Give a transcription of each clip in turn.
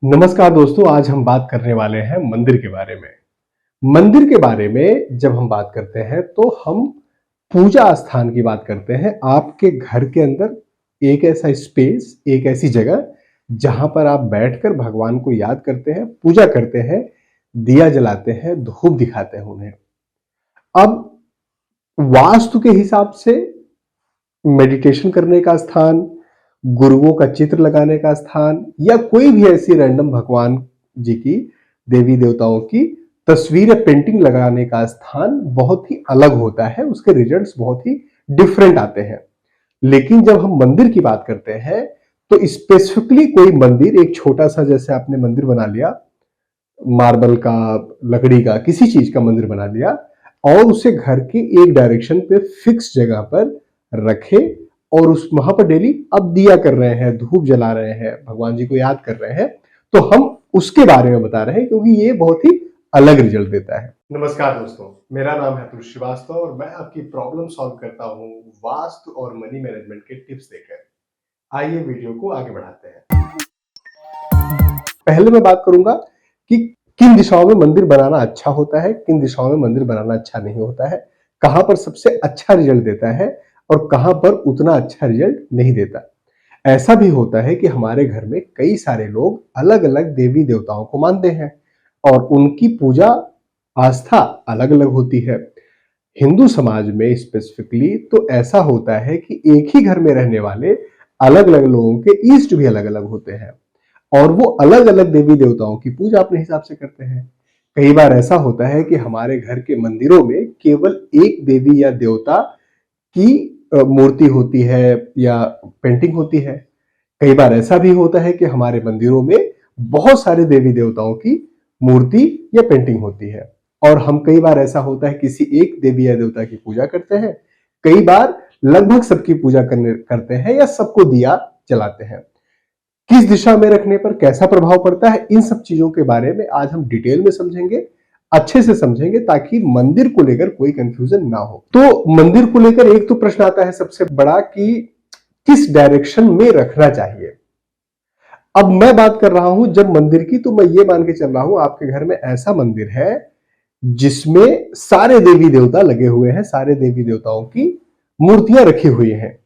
नमस्कार दोस्तों, आज हम बात करने वाले हैं मंदिर के बारे में। मंदिर के बारे में जब हम बात करते हैं तो हम पूजा स्थान की बात करते हैं। आपके घर के अंदर एक ऐसा स्पेस, एक ऐसी जगह जहां पर आप बैठकर भगवान को याद करते हैं, पूजा करते हैं, दिया जलाते हैं, धूप दिखाते हैं उन्हें। अब वास्तु के हिसाब से मेडिटेशन करने का स्थान, गुरुओं का चित्र लगाने का स्थान या कोई भी ऐसी रैंडम भगवान जी की, देवी देवताओं की तस्वीर या पेंटिंग लगाने का स्थान बहुत ही अलग होता है, उसके रिजल्ट्स बहुत ही डिफरेंट आते हैं। लेकिन जब हम मंदिर की बात करते हैं तो स्पेसिफिकली कोई मंदिर, एक छोटा सा जैसे आपने मंदिर बना लिया, मार्बल का, लकड़ी का, किसी चीज का मंदिर बना लिया और उसे घर के एक डायरेक्शन पे फिक्स जगह पर रखे और उस वहां पर डेली अब दिया कर रहे हैं, धूप जला रहे हैं, भगवान जी को याद कर रहे हैं, तो हम उसके बारे में बता रहे हैं क्योंकि ये बहुत ही अलग रिजल्ट देता है। नमस्कार दोस्तों, मेरा नाम है अतुल श्रीवास्तव और मैं आपकी प्रॉब्लम सॉल्व करता हूँ वास्तु और मनी मैनेजमेंट के टिप्स देकर। आइए वीडियो को आगे बढ़ाते हैं। पहले मैं बात करूंगा कि किन दिशाओं में मंदिर बनाना अच्छा होता है, किन दिशाओं में मंदिर बनाना अच्छा नहीं होता है, कहां पर सबसे अच्छा रिजल्ट देता है और कहां पर उतना अच्छा रिजल्ट नहीं देता। ऐसा भी होता है कि हमारे घर में कई सारे लोग अलग अलग देवी देवताओं को मानते हैं और उनकी पूजा आस्था अलग अलग होती है। हिंदू समाज में स्पेसिफिकली तो ऐसा होता है कि एक ही घर में रहने वाले अलग अलग लोगों के ईष्ट भी अलग अलग होते हैं और वो अलग अलग देवी देवताओं की पूजा अपने हिसाब से करते हैं। कई बार ऐसा होता है कि हमारे घर के मंदिरों में केवल एक देवी या देवता की मूर्ति होती है या पेंटिंग होती है। कई बार ऐसा भी होता है कि हमारे मंदिरों में बहुत सारे देवी देवताओं की मूर्ति या पेंटिंग होती है और हम कई बार ऐसा होता है किसी एक देवी या देवता की पूजा करते हैं, कई बार लगभग सबकी पूजा करते हैं या सबको दिया जलाते हैं। किस दिशा में रखने पर कैसा प्रभाव पड़ता है, इन सब चीजों के बारे में आज हम डिटेल में समझेंगे, अच्छे से समझेंगे ताकि मंदिर को लेकर कोई कंफ्यूजन ना हो। तो मंदिर को लेकर एक तो प्रश्न आता है सबसे बड़ा कि किस डायरेक्शन में रखना चाहिए। अब मैं बात कर रहा हूं जब मंदिर की, तो मैं ये मान के चल रहा हूं आपके घर में ऐसा मंदिर है जिसमें सारे देवी देवता लगे हुए हैं, सारे देवी देवताओं की मूर्तियां रखी हुई हैं।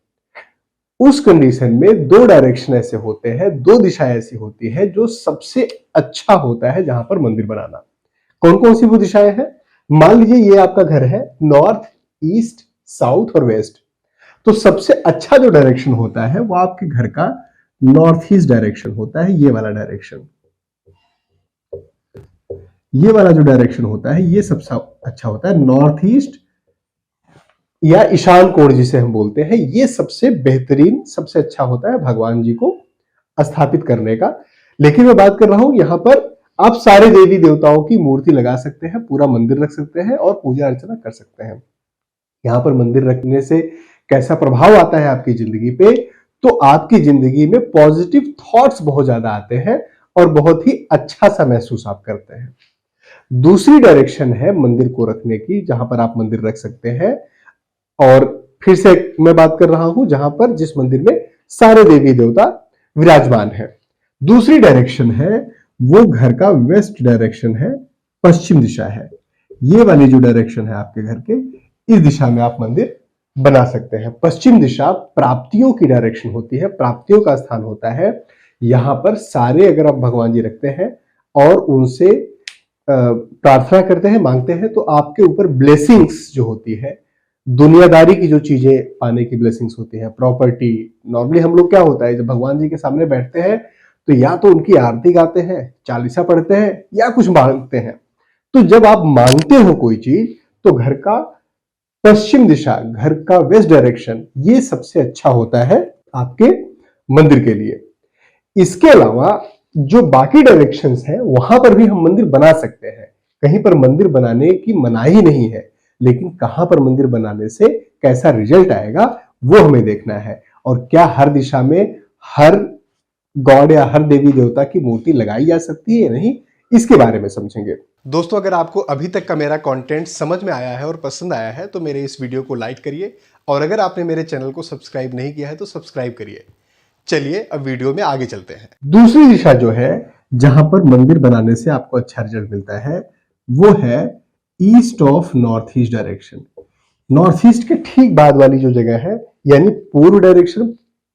उस कंडीशन में दो डायरेक्शन ऐसे होते हैं, दो दिशाएं ऐसी होती है जो सबसे अच्छा होता है जहां पर मंदिर बनाना। कौन कौन सी वो दिशाएं हैं? मान लीजिए ये आपका घर है, नॉर्थ, ईस्ट, साउथ और वेस्ट। तो सबसे अच्छा जो डायरेक्शन होता है वो आपके घर का नॉर्थ ईस्ट डायरेक्शन होता है। ये वाला डायरेक्शन, ये वाला जो डायरेक्शन होता है ये सबसे अच्छा होता है। नॉर्थ ईस्ट या ईशान कोण जिसे हम बोलते हैं, ये सबसे बेहतरीन, सबसे अच्छा होता है भगवान जी को स्थापित करने का। लेकिन मैं बात कर रहा हूं यहां पर आप सारे देवी देवताओं की मूर्ति लगा सकते हैं, पूरा मंदिर रख सकते हैं और पूजा अर्चना कर सकते हैं। यहां पर मंदिर रखने से कैसा प्रभाव आता है आपकी जिंदगी पे? तो आपकी जिंदगी में पॉजिटिव थॉट्स बहुत ज्यादा आते हैं और बहुत ही अच्छा सा महसूस आप करते हैं। दूसरी डायरेक्शन है मंदिर को रखने की, जहां पर आप मंदिर रख सकते हैं, और फिर से मैं बात कर रहा हूं जहां पर जिस मंदिर में सारे देवी देवता विराजमान है। दूसरी डायरेक्शन है वो घर का वेस्ट डायरेक्शन है, पश्चिम दिशा है। ये वाली जो डायरेक्शन है आपके घर के, इस दिशा में आप मंदिर बना सकते हैं। पश्चिम दिशा प्राप्तियों की डायरेक्शन होती है, प्राप्तियों का स्थान होता है। यहां पर सारे अगर आप भगवान जी रखते हैं और उनसे प्रार्थना करते हैं, मांगते हैं, तो आपके ऊपर ब्लेसिंग्स जो होती है, दुनियादारी की जो चीजें पाने की ब्लेसिंग्स होती है, प्रॉपर्टी। नॉर्मली हम लोग क्या होता है जब भगवान जी के सामने बैठते हैं तो या तो उनकी आरती गाते हैं, चालीसा पढ़ते हैं या कुछ मांगते हैं। तो जब आप मांगते हो कोई चीज तो घर का पश्चिम दिशा, घर का वेस्ट डायरेक्शन, ये सबसे अच्छा होता है आपके मंदिर के लिए। इसके अलावा जो बाकी डायरेक्शंस हैं वहां पर भी हम मंदिर बना सकते हैं। कहीं पर मंदिर बनाने की मनाही नहीं है, लेकिन कहां पर मंदिर बनाने से कैसा रिजल्ट आएगा वो हमें देखना है। और क्या हर दिशा में हर गॉड या हर देवी देवता की मूर्ति लगाई जा सकती है या नहीं, इसके बारे में समझेंगे। दोस्तों, अगर आपको अभी तक का मेरा कंटेंट समझ में आया है और पसंद आया है तो मेरे इस वीडियो को लाइक करिए और अगर आपने मेरे चैनल को सब्सक्राइब नहीं किया है तो सब्सक्राइब करिए। चलिए अब वीडियो में आगे चलते हैं। दूसरी दिशा जो है जहां पर मंदिर बनाने से आपको अच्छा रिजल्ट मिलता है वो है east of north east direction. North east के ठीक बाद वाली जो जगह है, यानी पूर्व डायरेक्शन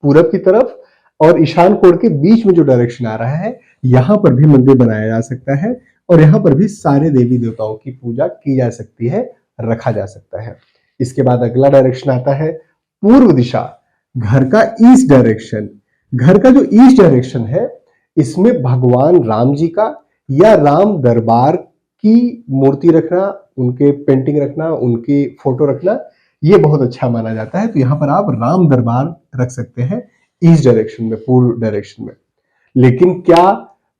पूरब की तरफ और ईशान कोण के बीच में जो डायरेक्शन आ रहा है, यहां पर भी मंदिर बनाया जा सकता है और यहां पर भी सारे देवी देवताओं की पूजा की जा सकती है, रखा जा सकता है। इसके बाद अगला डायरेक्शन आता है पूर्व दिशा, घर का ईस्ट डायरेक्शन। घर का जो ईस्ट डायरेक्शन है, इसमें भगवान राम जी का या राम दरबार की मूर्ति रखना, उनके पेंटिंग रखना, उनकी फोटो रखना, ये बहुत अच्छा माना जाता है। तो यहां पर आप राम दरबार रख सकते हैं ईस्ट डायरेक्शन में, पूर्व डायरेक्शन में। लेकिन क्या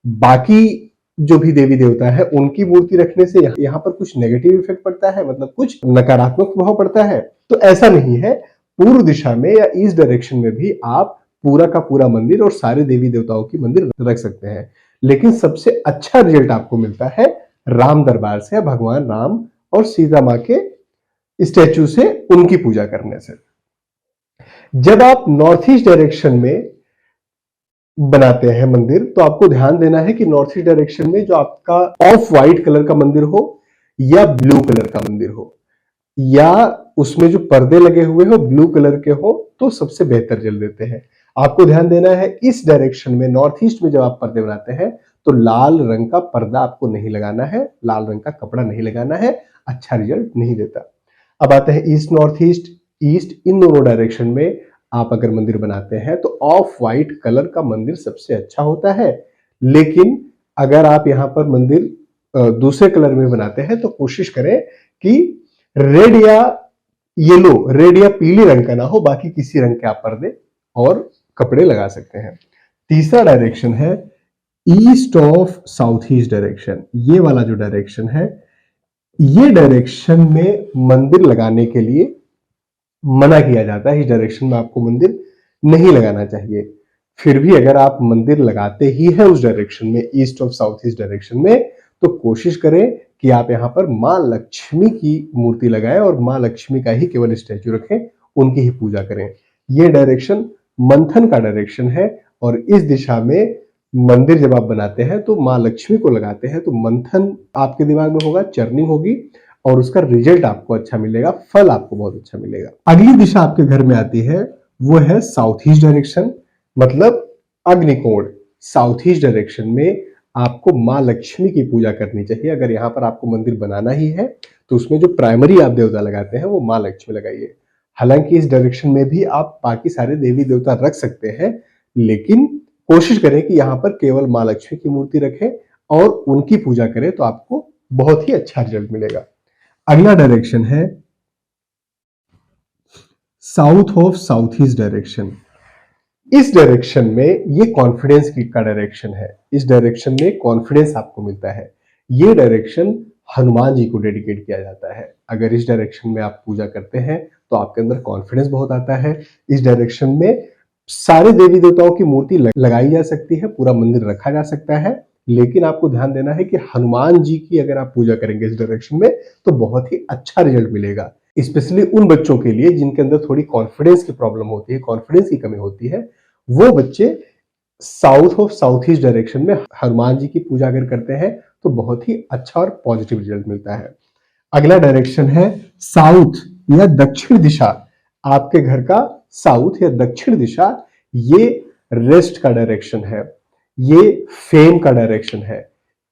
बाकी जो भी देवी देवता है उनकी मूर्ति रखने से यहाँ पर कुछ नेगेटिव इफेक्ट पड़ता है, मतलब कुछ नकारात्मक प्रभाव पड़ता है? तो ऐसा नहीं है। पूर्व दिशा में या ईस्ट डायरेक्शन में भी आप पूरा का पूरा मंदिर और सारे देवी देवताओं की मंदिर रख सकते हैं, लेकिन सबसे अच्छा रिजल्ट आपको मिलता है राम दरबार से, भगवान राम और सीता मां के स्टैचू से उनकी पूजा करने से। जब आप नॉर्थ ईस्ट डायरेक्शन में बनाते हैं मंदिर, तो आपको ध्यान देना है कि नॉर्थ ईस्ट डायरेक्शन में जो आपका ऑफ व्हाइट कलर का मंदिर हो या ब्लू कलर का मंदिर हो, या उसमें जो पर्दे लगे हुए हो ब्लू कलर के हो, तो सबसे बेहतर रिजल्ट देते हैं। आपको ध्यान देना है इस डायरेक्शन में, नॉर्थ ईस्ट में जब आप पर्दे बनाते हैं तो लाल रंग का पर्दा आपको नहीं लगाना है, लाल रंग का कपड़ा नहीं लगाना है, अच्छा रिजल्ट नहीं देता। अब आते हैं ईस्ट नॉर्थ ईस्ट। ईस्ट इन दोनों डायरेक्शन में आप अगर मंदिर बनाते हैं तो ऑफ व्हाइट कलर का मंदिर सबसे अच्छा होता है। लेकिन अगर आप यहां पर मंदिर दूसरे कलर में बनाते हैं तो कोशिश करें कि रेड या येलो, रेड या पीले रंग का ना हो, बाकी किसी रंग के आप पर्दे और कपड़े लगा सकते हैं। तीसरा डायरेक्शन है east of south east direction. ये वाला जो डायरेक्शन है, ये डायरेक्शन में मंदिर लगाने के लिए मना किया जाता है। इस डायरेक्शन में आपको मंदिर नहीं लगाना चाहिए। फिर भी अगर आप मंदिर लगाते ही हैं उस डायरेक्शन में, east of south east direction में, तो कोशिश करें कि आप यहां पर मां लक्ष्मी की मूर्ति लगाएं और मां लक्ष्मी का ही केवल स्टैचू रखें, उनकी ही पूजा करें। यह डायरेक्शन मंथन का डायरेक्शन है और इस दिशा में मंदिर जब आप बनाते हैं तो मां लक्ष्मी को लगाते हैं, तो मंथन आपके दिमाग में होगा, चर्निंग होगी और उसका रिजल्ट आपको अच्छा मिलेगा, फल आपको बहुत अच्छा मिलेगा। अगली दिशा आपके घर में आती है, वो है साउथ ईस्ट डायरेक्शन, मतलब अग्निकोण। साउथ ईस्ट डायरेक्शन में आपको मां लक्ष्मी की पूजा करनी चाहिए। अगर यहां पर आपको मंदिर बनाना ही है तो उसमें जो प्राइमरी आप देवता लगाते हैं वो मां लक्ष्मी लगाइए। हालांकि इस डायरेक्शन में भी आप बाकी सारे देवी देवता रख सकते हैं, लेकिन कोशिश करें कि यहां पर केवल मां लक्ष्मी की मूर्ति रखें और उनकी पूजा करें, तो आपको बहुत ही अच्छा रिजल्ट मिलेगा। अगला डायरेक्शन है south of south east direction. इस डायरेक्शन में ये कॉन्फिडेंस की का डायरेक्शन है। इस डायरेक्शन में कॉन्फिडेंस आपको मिलता है। ये डायरेक्शन हनुमान जी को डेडिकेट किया जाता है। अगर इस डायरेक्शन में आप पूजा करते हैं तो आपके अंदर कॉन्फिडेंस बहुत आता है। इस डायरेक्शन में सारे देवी देवताओं की मूर्ति लगाई जा सकती है, पूरा मंदिर रखा जा सकता है, लेकिन आपको ध्यान देना है कि हनुमान जी की अगर आप पूजा करेंगे इस डायरेक्शन में तो बहुत ही अच्छा रिजल्ट मिलेगा। स्पेशली उन बच्चों के लिए जिनके अंदर थोड़ी कॉन्फिडेंस की प्रॉब्लम होती है, कॉन्फिडेंस की कमी होती है, वो बच्चे south of south east direction में हनुमान जी की पूजा अगर करते हैं तो बहुत ही अच्छा और पॉजिटिव रिजल्ट मिलता है। अगला डायरेक्शन है साउथ या दक्षिण दिशा। आपके घर का साउथ या दक्षिण दिशा, ये रेस्ट का डायरेक्शन है, ये फेम का डायरेक्शन है।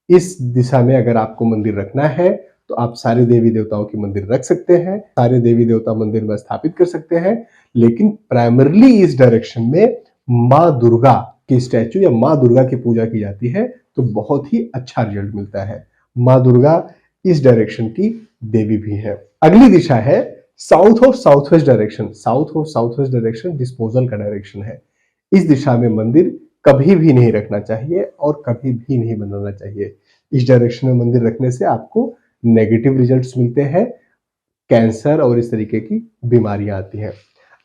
इस दिशा में अगर आपको मंदिर रखना है तो आप सारे देवी देवताओं की मंदिर रख सकते हैं, सारे देवी देवता मंदिर में स्थापित कर सकते हैं, लेकिन प्राइमरली इस डायरेक्शन में मां दुर्गा की स्टैचू या मां दुर्गा की पूजा की जाती है, तो बहुत ही अच्छा रिजल्ट मिलता है। मां दुर्गा इस डायरेक्शन की देवी भी है। अगली दिशा है south of south west direction. South of south west direction disposal का डायरेक्शन है। इस दिशा में मंदिर कभी भी नहीं रखना चाहिए और कभी भी नहीं बनाना चाहिए। इस डायरेक्शन में मंदिर रखने से आपको नेगेटिव रिजल्ट्स मिलते हैं, कैंसर और इस तरीके की बीमारियां आती हैं।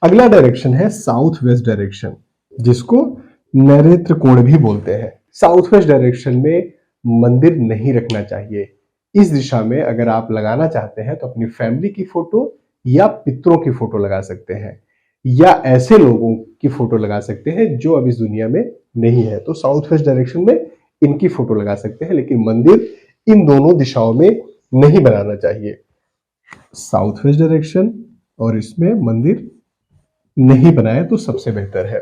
अगला डायरेक्शन है साउथ वेस्ट डायरेक्शन, जिसको नैऋत्य कोण भी बोलते हैं। साउथ वेस्ट डायरेक्शन में मंदिर नहीं रखना चाहिए। इस दिशा में अगर आप लगाना चाहते हैं तो अपनी फैमिली की फोटो या पितरों की फोटो लगा सकते हैं, या ऐसे लोगों की फोटो लगा सकते हैं जो अब इस दुनिया में नहीं है। तो साउथ वेस्ट डायरेक्शन में इनकी फोटो लगा सकते हैं, लेकिन मंदिर इन दोनों दिशाओं में नहीं बनाना चाहिए। साउथ वेस्ट डायरेक्शन और इसमें मंदिर नहीं बनाए तो सबसे बेहतर है।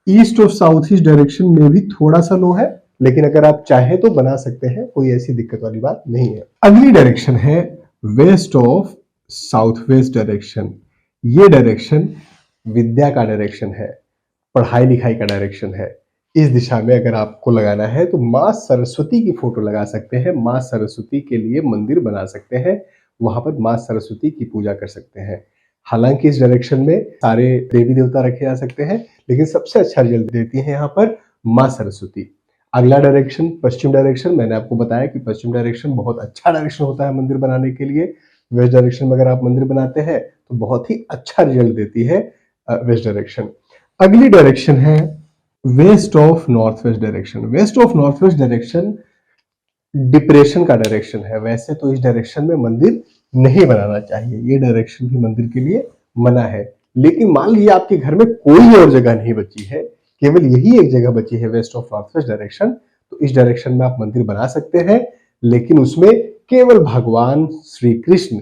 ईस्ट और साउथ ईस्ट डायरेक्शन में भी थोड़ा सा लो है, लेकिन अगर आप चाहे तो बना सकते हैं, कोई ऐसी दिक्कत वाली बात नहीं है। अगली डायरेक्शन है west of south west direction. ये डायरेक्शन विद्या का डायरेक्शन है, पढ़ाई लिखाई का डायरेक्शन है। इस दिशा में अगर आपको लगाना है तो माँ सरस्वती की फोटो लगा सकते हैं, माँ सरस्वती के लिए मंदिर बना सकते हैं, वहां पर माँ सरस्वती की पूजा कर सकते हैं। हालांकि इस डायरेक्शन में सारे देवी देवता रखे जा सकते हैं, लेकिन सबसे अच्छा रिजल्ट देती है यहाँ पर माँ सरस्वती। अगला डायरेक्शन पश्चिम डायरेक्शन। मैंने आपको बताया कि पश्चिम डायरेक्शन बहुत अच्छा डायरेक्शन होता है मंदिर बनाने के लिए। वेस्ट डायरेक्शन में अगर आप मंदिर बनाते हैं तो बहुत ही अच्छा रिजल्ट देती है वेस्ट डायरेक्शन। अगली डायरेक्शन है west of north west direction. West of north west direction depression का डायरेक्शन है। वैसे तो इस डायरेक्शन में मंदिर नहीं बनाना चाहिए, ये डायरेक्शन भी मंदिर के लिए मना है। लेकिन मान लीजिए आपके घर में कोई और जगह नहीं बची है, केवल यही एक जगह बची है west of north west direction, तो इस डायरेक्शन में आप मंदिर बना सकते हैं, लेकिन उसमें केवल भगवान श्री कृष्ण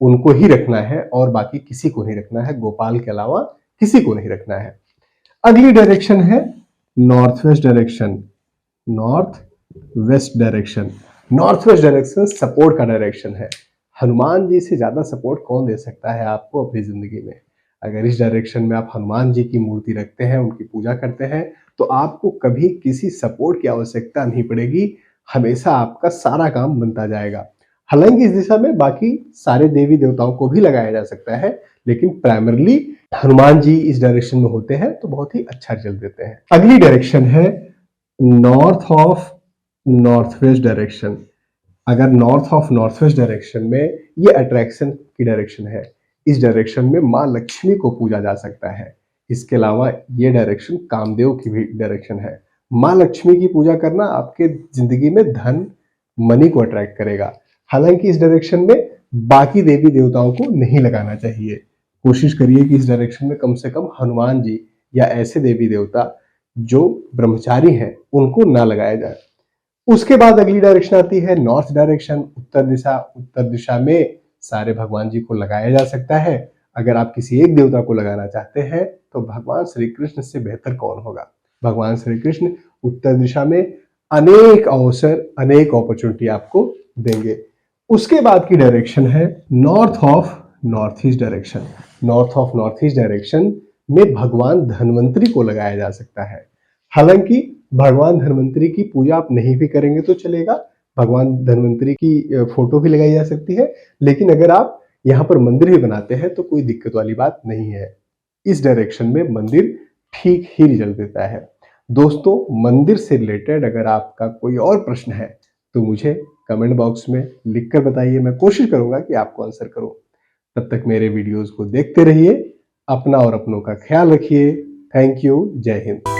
उनको ही रखना है और बाकी किसी को नहीं रखना है, गोपाल के अलावा किसी को नहीं रखना है। अगली डायरेक्शन है north west direction. North west direction, north west direction support का डायरेक्शन है। हनुमान जी से ज्यादा सपोर्ट कौन दे सकता है आपको अपनी जिंदगी में। अगर इस डायरेक्शन में आप हनुमान जी की मूर्ति रखते हैं, उनकी पूजा करते हैं, तो आपको कभी किसी सपोर्ट की आवश्यकता नहीं पड़ेगी, हमेशा आपका सारा काम बनता जाएगा। हालांकि इस दिशा में बाकी सारे देवी देवताओं को भी लगाया जा सकता है, लेकिन प्राइमरली हनुमान जी इस डायरेक्शन में होते हैं तो बहुत ही अच्छा रिजल्ट देते हैं। अगली डायरेक्शन है north of north west direction. अगर north of north west direction में ये अट्रैक्शन की डायरेक्शन है, इस डायरेक्शन में माँ लक्ष्मी को पूजा जा सकता है। इसके अलावा ये डायरेक्शन कामदेव की भी डायरेक्शन है। माँ लक्ष्मी की पूजा करना आपके जिंदगी में धन मनी को अट्रैक्ट करेगा। हालांकि इस डायरेक्शन में बाकी देवी देवताओं को नहीं लगाना चाहिए। कोशिश करिए कि इस डायरेक्शन में कम से कम हनुमान जी या ऐसे देवी देवता जो ब्रह्मचारी हैं उनको ना लगाया जाए। उसके बाद अगली डायरेक्शन आती है नॉर्थ डायरेक्शन, उत्तर दिशा। उत्तर दिशा में सारे भगवान जी को लगाया जा सकता है। अगर आप किसी एक देवता को लगाना चाहते हैं तो भगवान श्री कृष्ण से बेहतर कौन होगा। भगवान श्री कृष्ण उत्तर दिशा में अनेक अवसर, अनेक अपॉर्चुनिटी आपको देंगे। उसके बाद की डायरेक्शन है north of north east direction. North of north east direction में भगवान धन्वंतरी को लगाया जा सकता है। हालांकि भगवान धन्वंतरी की पूजा आप नहीं भी करेंगे तो चलेगा, भगवान धन्वंतरी की फोटो भी लगाई जा सकती है, लेकिन अगर आप यहाँ पर मंदिर भी बनाते हैं तो कोई दिक्कत वाली बात नहीं है। इस डायरेक्शन में मंदिर ठीक ही रिजल्ट देता है। दोस्तों, मंदिर से रिलेटेड अगर आपका कोई और प्रश्न है तो मुझे कमेंट बॉक्स में लिखकर बताइए, मैं कोशिश करूंगा कि आपको आंसर करूं। तब तक मेरे वीडियोस को देखते रहिए, अपना और अपनों का ख्याल रखिए। Thank you. जय हिंद।